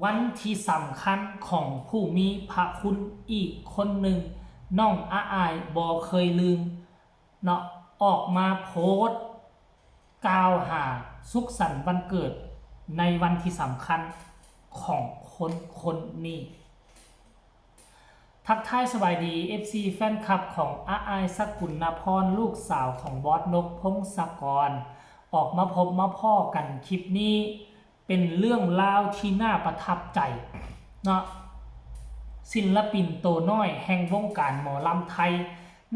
วันที่สำคัญของผู้มีพระคุณอีกคนหนึ่งน้องอาอายบ่เคยลืมเนาะออกมาโพสต์กล่าวหาสุขสันต์วันเกิดในวันที่สำคัญของคนคนนี้ทักทายสบายดี FC แฟนคลับของอาอายสกุลนพรลูกสาวของบอสนกพงศกรออกมาพบมาพ่อกันคลิปนี้เป็นเรื่องราวที่น่าประทับใจเนาะศิลปินโตน้อยแห่งวงการหมอลำไทย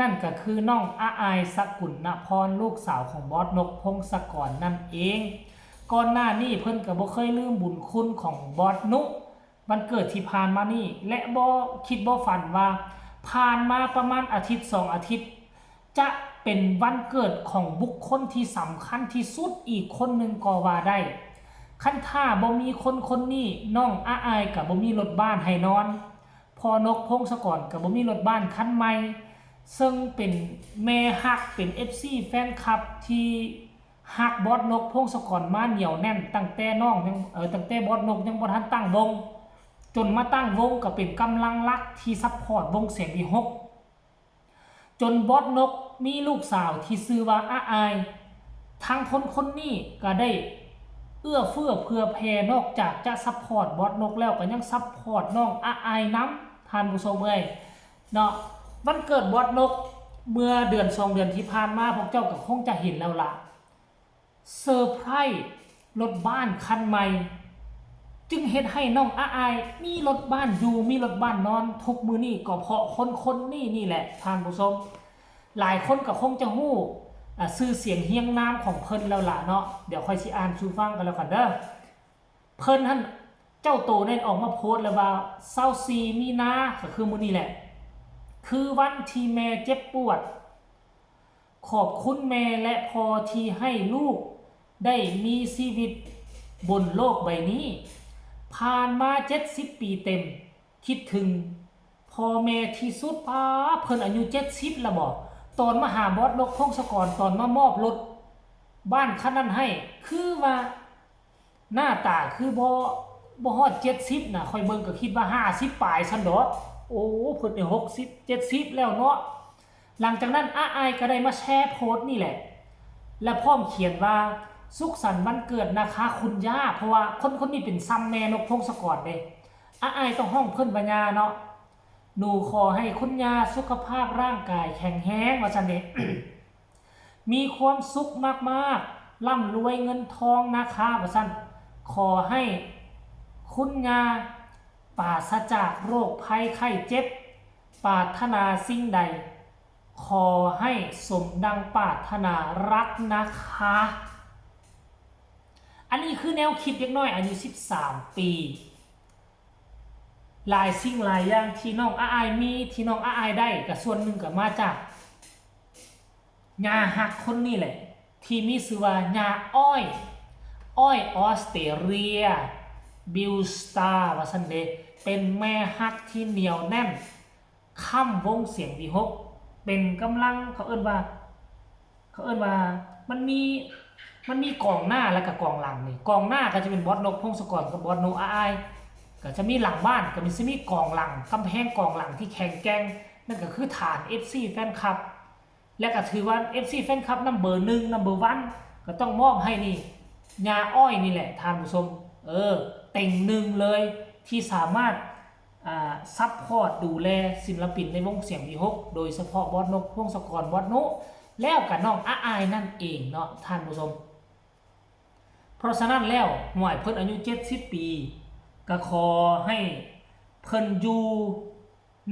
นั่นก็คือน้องอาอายสกุลนพรลูกสาวของบอสนกพงศกรนั่นเองก่อนหน้านี้เพิ่นก็บ่เคยลืมบุญคุณของบอสนุวันเกิดที่ผ่านมานี่และบ่คิดบ่ฝันว่าผ่านมาประมาณอาทิตย์2อาทิตย์จะเป็นวันเกิดของบุคคลที่สำคัญที่สุดอีกคนหนึ่งก็ว่าได้คันถ้าบ่มีคนคนนี้น้องอาอายกับบ่มีรถบ้านให้นอนพอนกพงศกรกับบ่มีรถบ้านคันใหม่ซึ่งเป็นแม่ฮักเป็น FC แฟนคลับที่ฮักบอสนกพงศกรมาเหนียวแน่นตั้งแต่น้องยังตั้งแต่บอสนกยังบ่ทันตั้งวงจนมาตั้งวงก็เป็นกำลังหลักที่ซัพพอร์ตวงเสียงวิหกจนบอสนกมีลูกสาวที่ชื่อว่าอาอายทางคนคนนี้ก็ได้เอื้อเฟื้อเผื่อแผ่นอกจากจะซัพพอร์ตบอสนกแล้วก็ยังซัพพอร์ตน้องอาอายน้ำท่านผู้ชมเอ้ยเนาะวันเกิดบอสนกเมื่อเดือน2เดือนที่ผ่านมาพวกเจ้าก็คงจะเห็นแล้วล่ะเซอร์ไพรส์รถบ้านคันใหม่จึงเฮ็ดให้น้องอาอายมีรถบ้านอยู่มีรถบ้านนอนทุกมื้อนี้ก็เพราะคนคนนี้นี่แหละท่านผู้ชมหลายคนก็คงจะฮู้ชื่อเสียงเฮียงนามของเพิ่นแล้วล่ะเนาะเดี๋ยวค่อยสิอ่านสู่ฟังกันแล้วกันเด้อเพิ่นท่านเจ้าโตได้ออกมาโพสต์แล้วว่า24มีนาก็คือมื้อนี้แหละคือวันที่แม่เจ็บปวดขอบคุณแม่และพ่อที่ให้ลูกได้มีชีวิตบนโลกใบนี้ผ่านมา70ปีเต็มคิดถึงพ่อแม่ที่สุดป้าเพิ่นอายุ70แล้วบอกตอนมาหาบอสนกพงศกรตอนมามอบรถบ้านคันนั้นให้คือว่าหน้าตาคือบ่ฮอด70น่ะค่อยเบิ่งก็คิดว่า50ปลายซั่นดอกโอ้เพิ่นได้60 70แล้วเนาะหลังจากนั้นอาอายก็ได้มาแชร์โพสต์นี่แหละและพร้อมเขียนว่าสุขสันต์วันเกิดนะคะคุณย่าเพราะว่าคนคนนี้เป็นซ้ำแม่นกพงศกรเด้อาอายต้องห้องเพิ่นปัญญาเนาะหนูขอให้คุณย่าสุขภาพร่างกายแข็งแรงว่าซั่นเด้ มีความสุขมากๆร่ำรวยเงินทองนะคะว่าซั่นขอให้คุณย่าปราศจากโรคภัยไข้เจ็บปรารถนาสิ่งใดขอให้สมดังปรารถนารักนะคะอันนี้คือแนวคิดเล็กน้อยอายุ13ปีหลายสิ่งหลายอย่างที่น้องอาอายมีที่น้องอาอายได้กับส่วนหนึ่งก็มาจากญาฮักคนนี้แหละที่มีชื่อว่าญาอ้อยออสเตรเลียบิลสตาร์ว่าซั่นเด้เป็นแม่ฮักที่เหนียวแน่นค่ำวงเสียงวิหกเป็นกำลังเขาเอิ้นว่ามันมีกองหน้าแล้วก็กองหลังนี่กองหน้าก็จะเป็นบอสนกพงศกรกับบอสโนอาอายก็จะมีหลังบ้านก็มีกองหลังกำแพงกองหลังที่แข็งแกร่งนั่นก็คือฐาน FC แฟนคลับและก็ถือว่า FC แฟนคลับนัมเบอร์1นัมเบอร์1ก็ต้องมอบให้นี่ญาอ้อยนี่แหละท่านผู้ชมเต็งหนึ่งเลยที่สามารถซัพพอร์ตดูแลศิลปินในวงเสียงวิหกโดยเฉพาะบอสนกพงศกรบอสโนแล้วกับน้องอาอายนั่นเองเนาะท่านผู้ชมเพราะฉะนั้นแล้วหน่วยเพิ่นอายุ70ปีก็ขอให้เพิ่นอยู่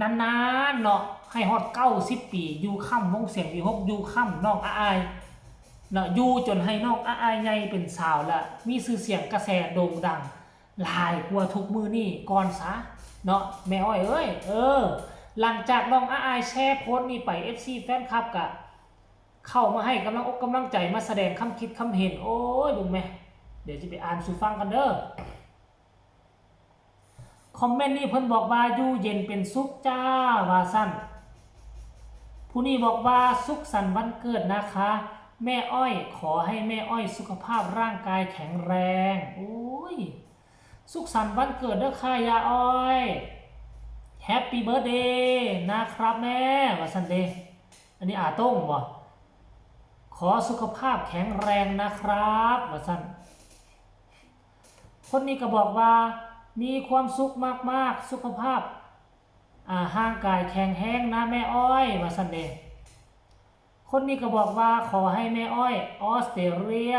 นานๆเนาะให้ฮอด90ปีอยู่ค่ำวงเสียงวิหกอยู่ค่ำน้องอาอายเนาะอยู่จนให้น้องอาอายใหญ่เป็นสาวละมีชื่อเสียงกระแสโด่งดังหลายกว่าทุกมือนี่ก่อนซะเนาะแม่อ้อยเอ้ยหลังจากน้องอาอายแชร์โพสต์นี้ไป FC แฟนคลับก็เข้ามาให้กำลังอกกำลังใจมาแสดงคำคิดคำเห็นโอ้ยดูไหมเดี๋ยวจะไปอ่านสู่ฟังกันเด้อคอมเมนต์นี้เพิ่นบอกว่าอยู่เย็นเป็นสุขจ้าว่าสั้นผู้นี้บอกว่าสุขสันต์วันเกิดนะคะแม่อ้อยขอให้แม่อ้อยสุขภาพร่างกายแข็งแรงโอ้ย สุขสันต์วันเกิดเด้อค่ะยาอ้อยแฮปปี้เบิร์ธเดย์นะครับแม่ว่าซันเดย์อันนี้อาต้งบ่ขอสุขภาพแข็งแรงนะครับว่าซันคนนี้ก็บอกว่ามีความสุขมากๆสุขภาพห่างกายแข็งแรงนะแม่อ้อยว่าซันเดย์คนนี้ก็บอกว่าขอให้แม่อ้อยออสเตรเลีย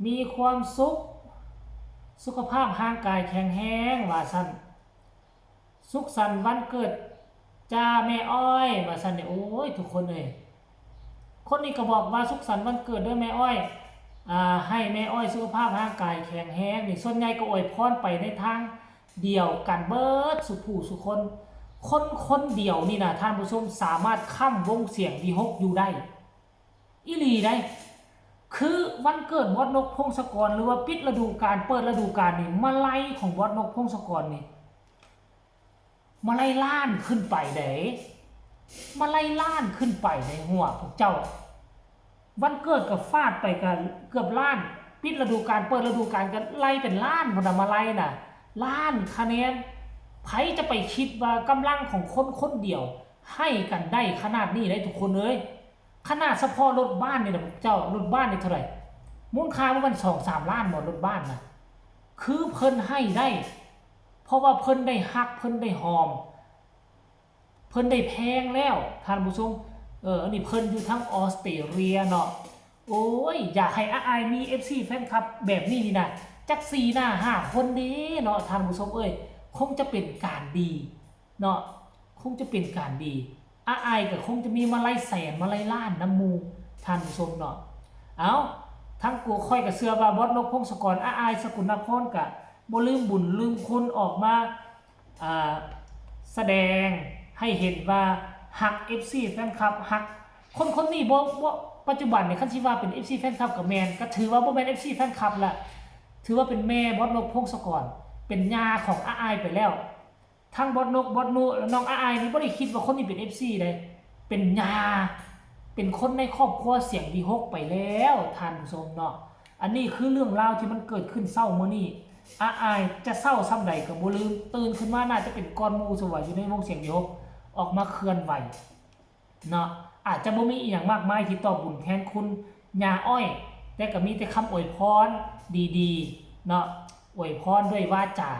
มีความสุขภาพห่างกายแข็งแรงว่าซันสุขสันต์วันเกิดจ้าแม่อ้อยว่าซันเนี่ยโอ้ยทุกคนเลยคนนี้ก็บอกว่าสุขสันต์วันเกิดด้วยแม่อ้อยให้แม่อ้อยสุขภาพร่างกายแข็งแรงนี่ส่วนใหญ่ก็อวยพรไปในทางเดียวกันเบิดสุผู้สุคนเดียวนี่นะท่านผู้ชมสามารถค้ำวงเสียงดีฮกอยู่ได้อีหลีได้คือวันเกิดบอสนกพงศกรหรือว่าปิดฤดูกาลเปิดฤดูกาลนี่มาไล่ของบอสนกพงศกรนี่มาไล่ล้านขึ้นไปเด้มาไล่ล้านขึ้นไปในหัวพวกเจ้าวันเกิดกับฟาดไปกันเกือบล้านปิดฤดูกาลเปิดฤดูกาลกันไล่เป็นล้านพอดมาไล่น่ะล้านคะแนนไผจะไปคิดว่ากำลังของคนเดียวให้กันได้ขนาดนี้ได้ทุกคนเลยขนาดเฉพาะรถบ้านเนี่ยนะเจ้ารถบ้านเนี่ยเท่าไหร่มูลค่ามัน2-3 ล้านหมดรถบ้านนะคือเพิ่นให้ได้เพราะว่าเพิ่นได้ฮักเพิ่นได้หอมเพิ่นได้แพงแล้วท่านผู้ชมอันนี้เพิ่นอยู่ทั้งออสเตรเลียเนาะโอ้ยอยากให้อายมี FC แฟนคลับแบบนี้นี่นะจัก4หน้า5คนดีเนาะท่านผู้ชมคงจะเป็นการดีเนาะคงจะเป็นการดีอายก็คงจะมีมาไล่แสนมาไล่ล้านน้ำมูท่านผู้ชมเนาะเอาทั้งกูค่อยกับเสื้อบาบอสนกพงศกรอายสกุลนครกะบ่ลืมบุญลืมคุณออกมาแสดงให้เห็นว่าฮัก FC แฟนคลับฮักคนนี้บ่ปัจจุบันเนี่ยคันสิว่าเป็น FC แฟนคลับกับแมนก็ถือว่าบ่แม่น FC แฟนคลับละถือว่าเป็นแม่บอสนกพงศกรเป็นญาของอายไปแล้วทั้งบอสนกบอสนูน้องอายนี่บ่ได้คิดว่าคนนี้เป็น FC เลยเป็นญาเป็นคนในครอบครัวเสียงดีฮกไปแล้วท่านผู้ชมเนาะอันนี้คือเรื่องราวที่มันเกิดขึ้นเศร้ามื้อนี้อายจะเศร้าซ้ำใดก็บ่ลืมตื่นขึ้นมาน่าจะเป็นก้อนหมู่สว่าอยู่ในวงเสียงดีฮกออกมาเคลื่อนไหวเนาะอาจจะบ่มีอีหยังมากมายที่ตอบบุญแทนคุณญาอ้อยแต่ก็มีแต่คำอวยพรดีๆเนาะอวยพรด้วยวาจา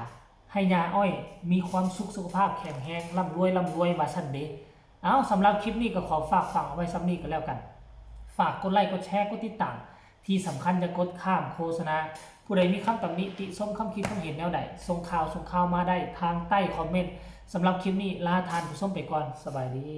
ให้ญาอ้อยมีความสุขภาพแข็งแรงร่ำรวยว่าซั่นเด้เอาสำหรับคลิปนี้ก็ขอฝากฟังเอาไว้ซ้ำนี้ก็แล้วกันฝากกดไลค์กดแชร์กดติดตามที่สำคัญจะกดข้ามโฆษณาผู้ใดมีคำตำหนิติชมคำคิดความเห็นแนวใดส่งข่าวมาได้ทางใต้คอมเมนต์สำหรับคลิปนี้ลาทานผู้ชมไปก่อนสบายดี